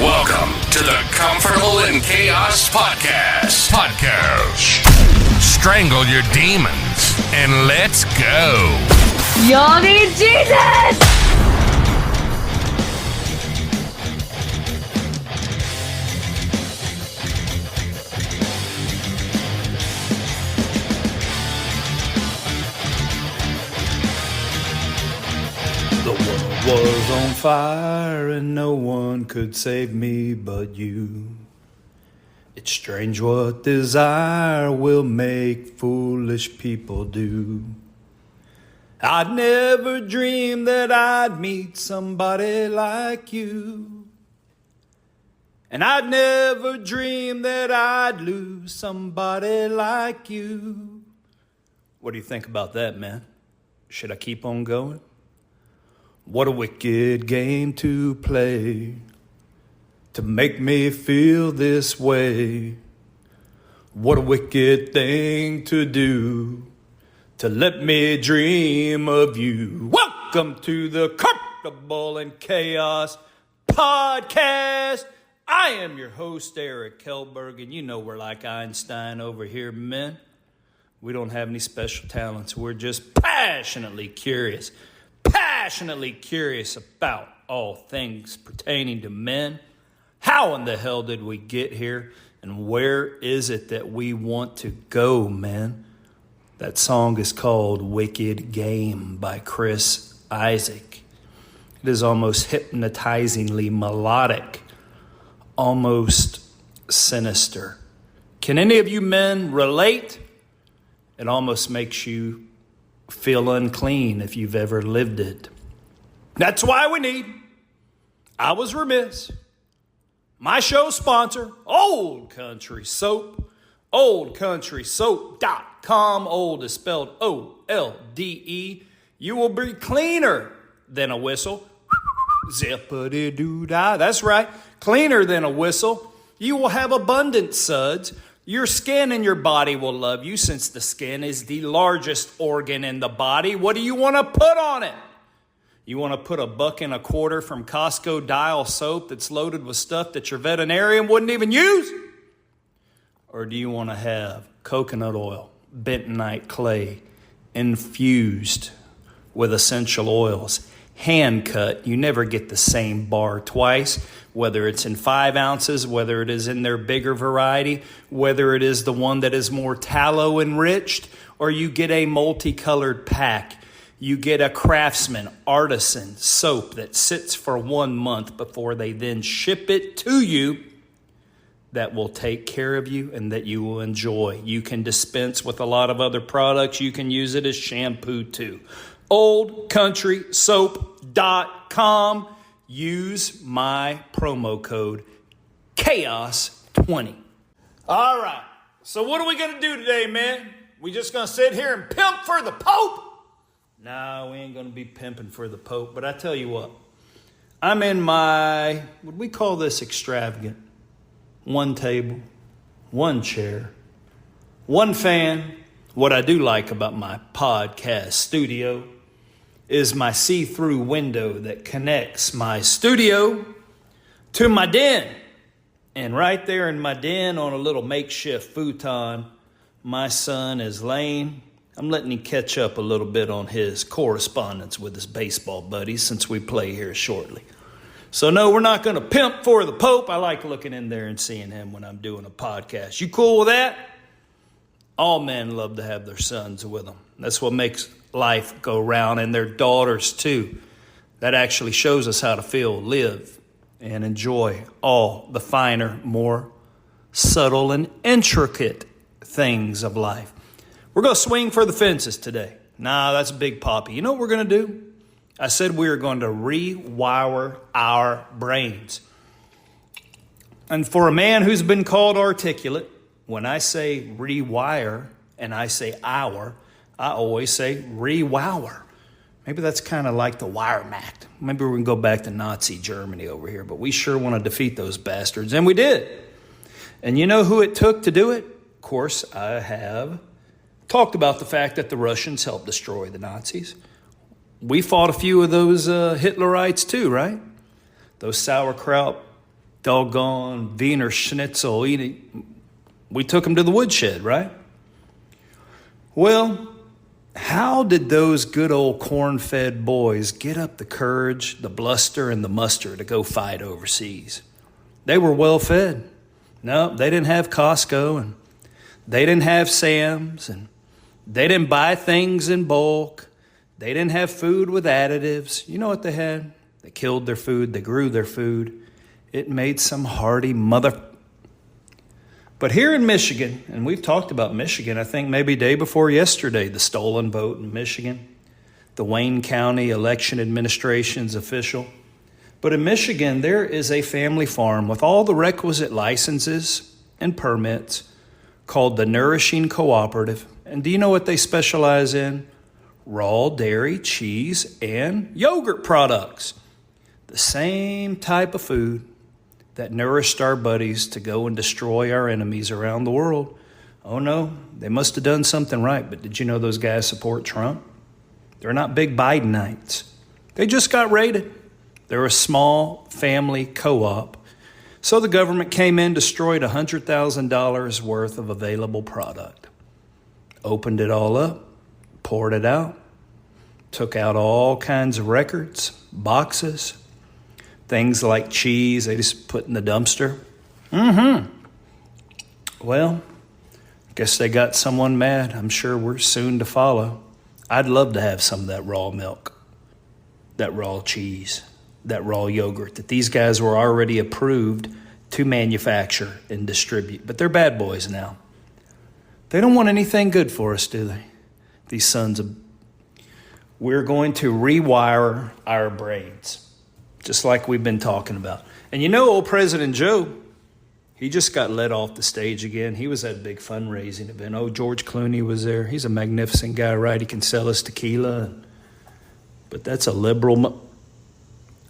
Welcome to the Comfortable in Chaos Podcast. Strangle your demons and let's go. Y'all need Jesus! The world was on fire and no one could save me but you. It's strange what desire will make foolish people do. I'd never dreamed that I'd meet somebody like you. And I'd never dreamed that I'd lose somebody like you. What do you think about that, man? Should I keep on going? What a wicked game to play, to make me feel this way. What a wicked thing to do, to let me dream of you. Welcome to the Comfortable in Chaos Podcast. I am your host, Eric Hellberg, and you know we're like Einstein over here, men. We don't have any special talents. We're just passionately curious about all things pertaining to men. How in the hell did we get here? And where is it that we want to go, man? That song is called Wicked Game by Chris Isaac. It is almost hypnotizingly melodic, almost sinister. Can any of you men relate? It almost makes you feel unclean if you've ever lived it. That's why we need, I was remiss, my show sponsor, Old Country Soap, oldcountrysoap.com. Old is spelled O-L-D-E. You will be cleaner than a whistle. Zippity-doo-dah. That's right, cleaner than a whistle. You will have abundant suds. Your skin and your body will love you, since the skin is the largest organ in the body. What do you want to put on it? You want to put $1.25 from Costco Dial soap that's loaded with stuff that your veterinarian wouldn't even use? Or do you want to have coconut oil, bentonite clay, infused with essential oils, hand cut? You never get the same bar twice, whether it's in 5 ounces, whether it is in their bigger variety, whether it is the one that is more tallow enriched, or you get a multicolored pack. You get a Craftsman artisan soap that sits for 1 month before they then ship it to you, that will take care of you and that you will enjoy. You can dispense with a lot of other products. You can use it as shampoo too. oldcountrysoap.com. Use my promo code CHAOS20. All right. So what are we going to do today, man? We just going to sit here and pimp for the Pope? No, we ain't going to be pimping for the Pope. But I tell you what. I'm in my, would we call this extravagant? 1 table, 1 chair, 1 fan. What I do like about my podcast studio is my see-through window that connects my studio to my den. And right there in my den on a little makeshift futon, my son is laying. I'm letting him catch up a little bit on his correspondence with his baseball buddies since we play here shortly. So no, we're not going to pimp for the Pope. I like looking in there and seeing him when I'm doing a podcast. You cool with that? All men love to have their sons with them. That's what makes life go round, and their daughters too. That actually shows us how to feel, live, and enjoy all the finer, more subtle and intricate things of life. We're going to swing for the fences today. Nah, that's Big Papi. You know what we're going to do? I said we are going to rewire our brains. And for a man who's been called articulate, when I say rewire and I say hour, I always say rewower. Maybe that's kind of like the Wehrmacht. Maybe we're going to go back to Nazi Germany over here, but we sure want to defeat those bastards, and we did. And you know who it took to do it? Of course, I have talked about the fact that the Russians helped destroy the Nazis. We fought a few of those Hitlerites too, right? Those sauerkraut doggone Wiener Schnitzel eating. We took him to the woodshed, right? Well, how did those good old corn-fed boys get up the courage, the bluster, and the muster to go fight overseas? They were well-fed. No, they didn't have Costco, and they didn't have Sam's, and they didn't buy things in bulk. They didn't have food with additives. You know what they had? They killed their food. They grew their food. It made some hearty mother... But here in Michigan, and we've talked about Michigan, I think maybe day before yesterday, the stolen vote in Michigan, the Wayne County Election Administration's official. But in Michigan, there is a family farm with all the requisite licenses and permits called the Nourishing Cooperative. And do you know what they specialize in? Raw dairy, cheese, and yogurt products. The same type of food that nourished our buddies to go and destroy our enemies around the world. Oh no, they must have done something right, but did you know those guys support Trump? They're not big Bidenites. They just got raided. They're a small family co-op. So the government came in, destroyed $100,000 worth of available product. Opened it all up, poured it out, took out all kinds of records, boxes, things like cheese, they just put in the dumpster. Well, guess they got someone mad. I'm sure we're soon to follow. I'd love to have some of that raw milk, that raw cheese, that raw yogurt that these guys were already approved to manufacture and distribute. But they're bad boys now. They don't want anything good for us, do they? These sons of... We're going to rewire our brains, just like we've been talking about. And you know, old President Joe, he just got let off the stage again. He was at a big fundraising event. Oh, George Clooney was there. He's a magnificent guy, right? He can sell us tequila. But that's a liberal...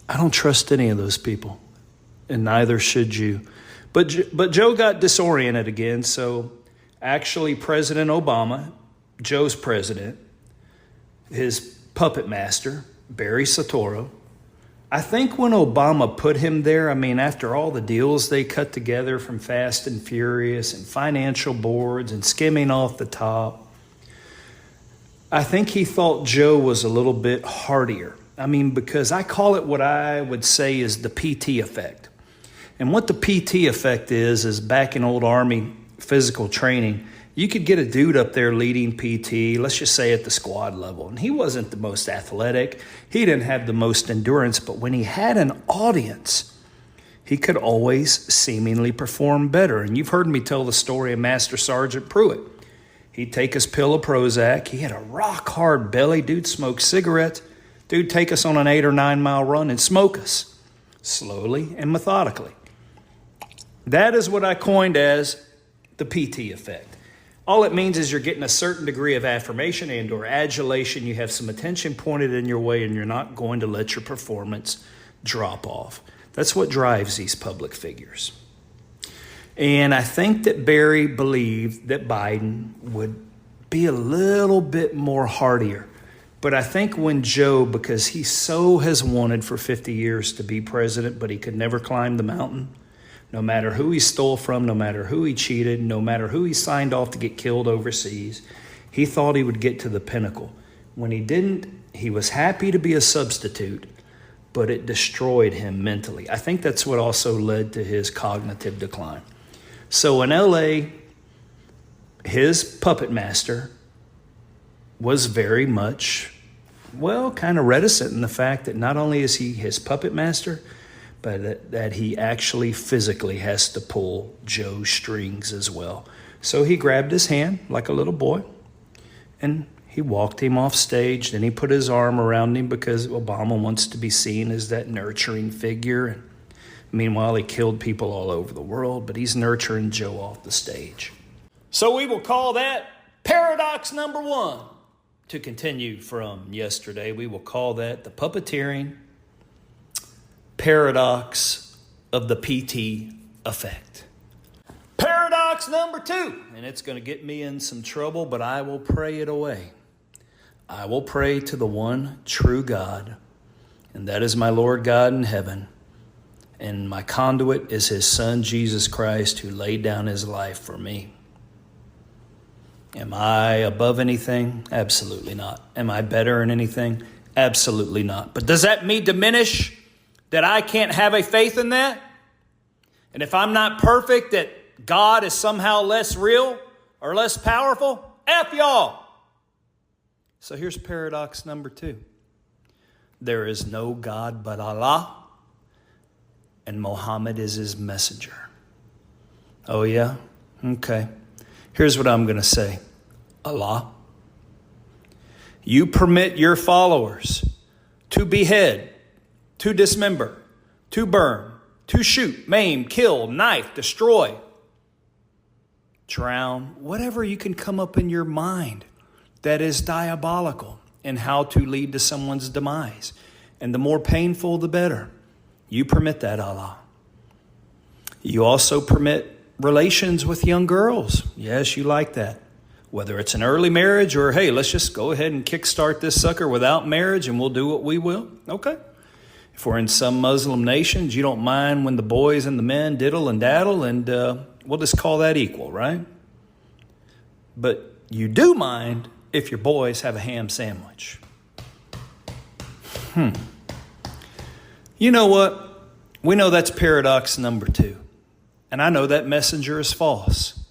I don't trust any of those people, and neither should you. But Joe got disoriented again, so actually President Obama, Joe's president, his puppet master, Barry Soetoro, I think when Obama put him there, I mean, after all the deals they cut together from Fast and Furious and financial boards and skimming off the top, I think he thought Joe was a little bit hardier. I mean, because I call it what I would say is the PT effect. And what the PT effect is back in old Army physical training, you could get a dude up there leading PT, let's just say at the squad level. And he wasn't the most athletic. He didn't have the most endurance. But when he had an audience, he could always seemingly perform better. And you've heard me tell the story of Master Sergeant Pruitt. He'd take his pill of Prozac. He had a rock-hard belly. Dude smoked cigarettes. Dude take us on an 8 or 9 mile run and smoke us slowly and methodically. That is what I coined as the PT effect. All it means is you're getting a certain degree of affirmation and or adulation. You have some attention pointed in your way, and you're not going to let your performance drop off. That's what drives these public figures. And I think that Barry believed that Biden would be a little bit more hardier. But I think when Joe, because he so has wanted for 50 years to be president, but he could never climb the mountain, no matter who he stole from, no matter who he cheated, no matter who he signed off to get killed overseas, he thought he would get to the pinnacle. When he didn't, he was happy to be a substitute, but it destroyed him mentally. I think that's what also led to his cognitive decline. So in LA, his puppet master was very much, well, kind of reticent in the fact that not only is he his puppet master, but that he actually physically has to pull Joe's strings as well. So he grabbed his hand like a little boy, and he walked him off stage. Then he put his arm around him because Obama wants to be seen as that nurturing figure. And meanwhile, he killed people all over the world, but he's nurturing Joe off the stage. So we will call that paradox number 1. To continue from yesterday, we will call that the puppeteering paradox of the PT effect. Paradox number 2, and it's going to get me in some trouble, but I will pray it away. I will pray to the one true God, and that is my Lord God in heaven. And my conduit is his son, Jesus Christ, who laid down his life for me. Am I above anything? Absolutely not. Am I better in anything? Absolutely not. But does that mean diminish that I can't have a faith in that? And if I'm not perfect, that God is somehow less real or less powerful? F y'all. So here's paradox number 2. There is no God but Allah, and Muhammad is his messenger. Oh yeah? Okay. Here's what I'm going to say. Allah, you permit your followers to behead, to dismember, to burn, to shoot, maim, kill, knife, destroy, drown, whatever you can come up in your mind that is diabolical in how to lead to someone's demise. And the more painful, the better. You permit that, Allah. You also permit relations with young girls. Yes, you like that. Whether it's an early marriage or, hey, let's just go ahead and kickstart this sucker without marriage and we'll do what we will. Okay. If we're in some Muslim nations, you don't mind when the boys and the men diddle and daddle, and we'll just call that equal, right? But you do mind if your boys have a ham sandwich. You know what? We know that's paradox number 2. And I know that messenger is false.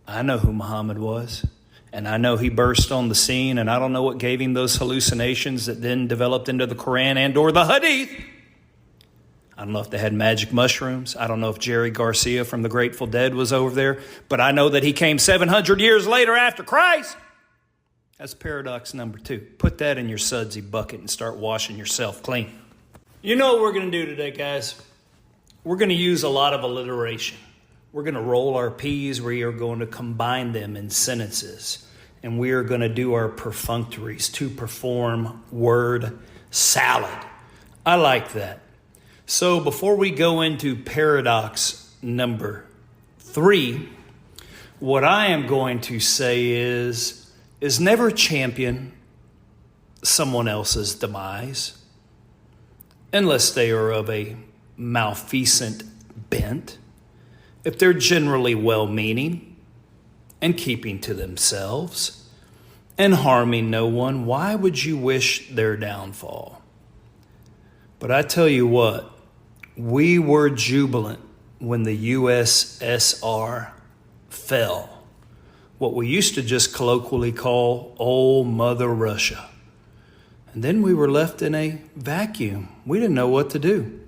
I know who Muhammad was. And I know he burst on the scene, and I don't know what gave him those hallucinations that then developed into the Quran and or the Hadith. I don't know if they had magic mushrooms. I don't know if Jerry Garcia from the Grateful Dead was over there. But I know that he came 700 years later after Christ. That's paradox number 2. Put that in your sudsy bucket and start washing yourself clean. You know what we're going to do today, guys? We're going to use a lot of alliteration. We're going to roll our P's. We are going to combine them in sentences. And we are going to do our perfunctories to perform word salad. I like that. So before we go into paradox number 3, what I am going to say is never champion someone else's demise unless they are of a malfeasant bent. If they're generally well-meaning and keeping to themselves and harming no one, why would you wish their downfall? But I tell you what, we were jubilant when the USSR fell. What we used to just colloquially call old Mother Russia. And then we were left in a vacuum. We didn't know what to do.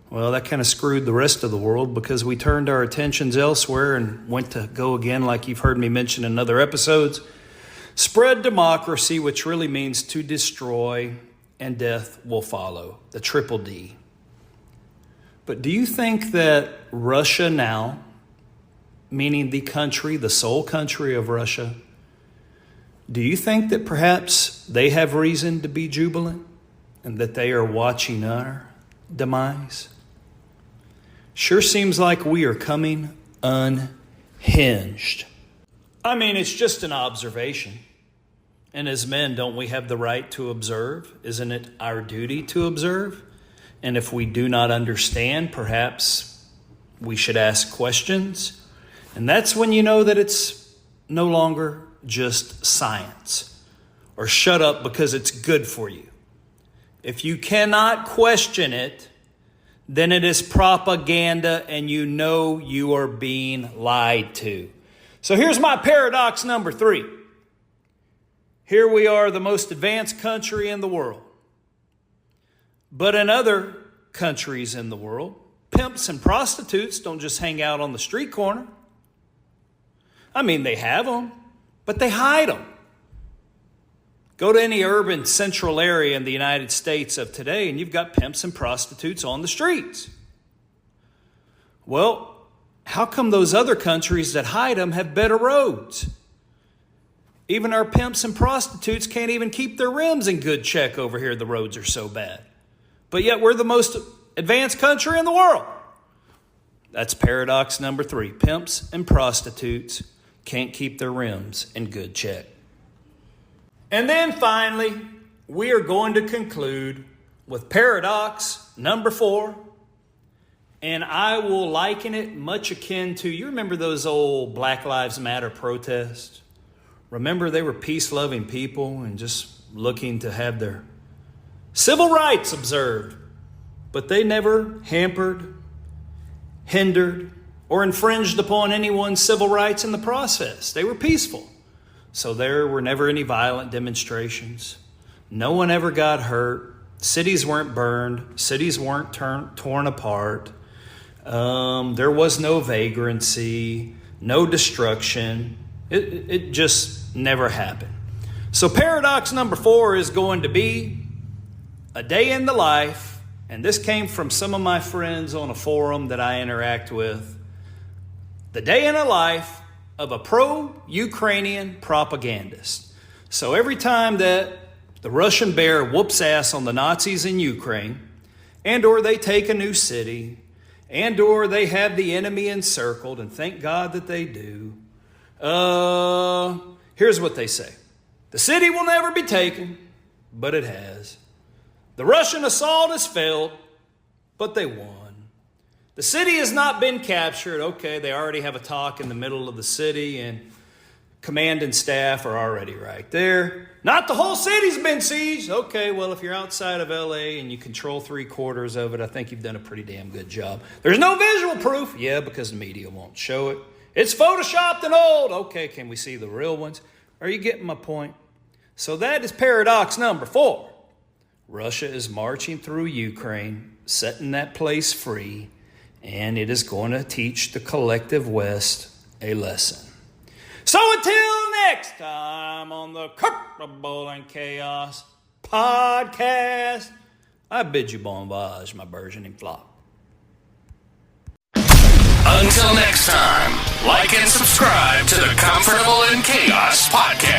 Well, that kind of screwed the rest of the world because we turned our attentions elsewhere and went to go again, like you've heard me mention in other episodes. Spread democracy, which really means to destroy, and death will follow. The triple D. But do you think that Russia now, meaning the country, the sole country of Russia, do you think that perhaps they have reason to be jubilant and that they are watching our demise? Sure seems like we are coming unhinged. I mean, it's just an observation. And as men, don't we have the right to observe? Isn't it our duty to observe? And if we do not understand, perhaps we should ask questions. And that's when you know that it's no longer just science. Or shut up because it's good for you. If you cannot question it, then it is propaganda and you know you are being lied to. So here's my paradox number 3. Here we are, the most advanced country in the world. But in other countries in the world, pimps and prostitutes don't just hang out on the street corner. I mean, they have them, but they hide them. Go to any urban central area in the United States of today, and you've got pimps and prostitutes on the streets. Well, how come those other countries that hide them have better roads? Even our pimps and prostitutes can't even keep their rims in good check over here. The roads are so bad. But yet we're the most advanced country in the world. That's paradox number 3. Pimps and prostitutes can't keep their rims in good check. And then finally, we are going to conclude with paradox number 4. And I will liken it much akin to, you remember those old Black Lives Matter protests? Remember, they were peace-loving people and just looking to have their civil rights observed. But they never hampered, hindered, or infringed upon anyone's civil rights in the process. They were peaceful. So there were never any violent demonstrations. No one ever got hurt. Cities weren't burned. Cities weren't torn apart. There was no vagrancy, no destruction. It just never happened. So paradox number 4 is going to be a day in the life, and this came from some of my friends on a forum that I interact with. The day in the life of a pro-Ukrainian propagandist. So every time that the Russian bear whoops ass on the Nazis in Ukraine, and or they take a new city, and or they have the enemy encircled, and thank God that they do, here's what they say. The city will never be taken, but it has. The Russian assault has failed, but they won. The city has not been captured. Okay, they already have a talk in the middle of the city, and command and staff are already right there. Not the whole city's been sieged. Okay, well, if you're outside of LA and you control 3/4 of it, I think you've done a pretty damn good job. There's no visual proof. Yeah, because the media won't show it. It's photoshopped and old. Okay, can we see the real ones? Are you getting my point? So that is paradox number 4. Russia is marching through Ukraine, setting that place free, and it is going to teach the collective West a lesson. So until next time on the Comfortable in Chaos podcast, I bid you bon voyage, my burgeoning flock. Until next time, like and subscribe to the Comfortable in Chaos podcast.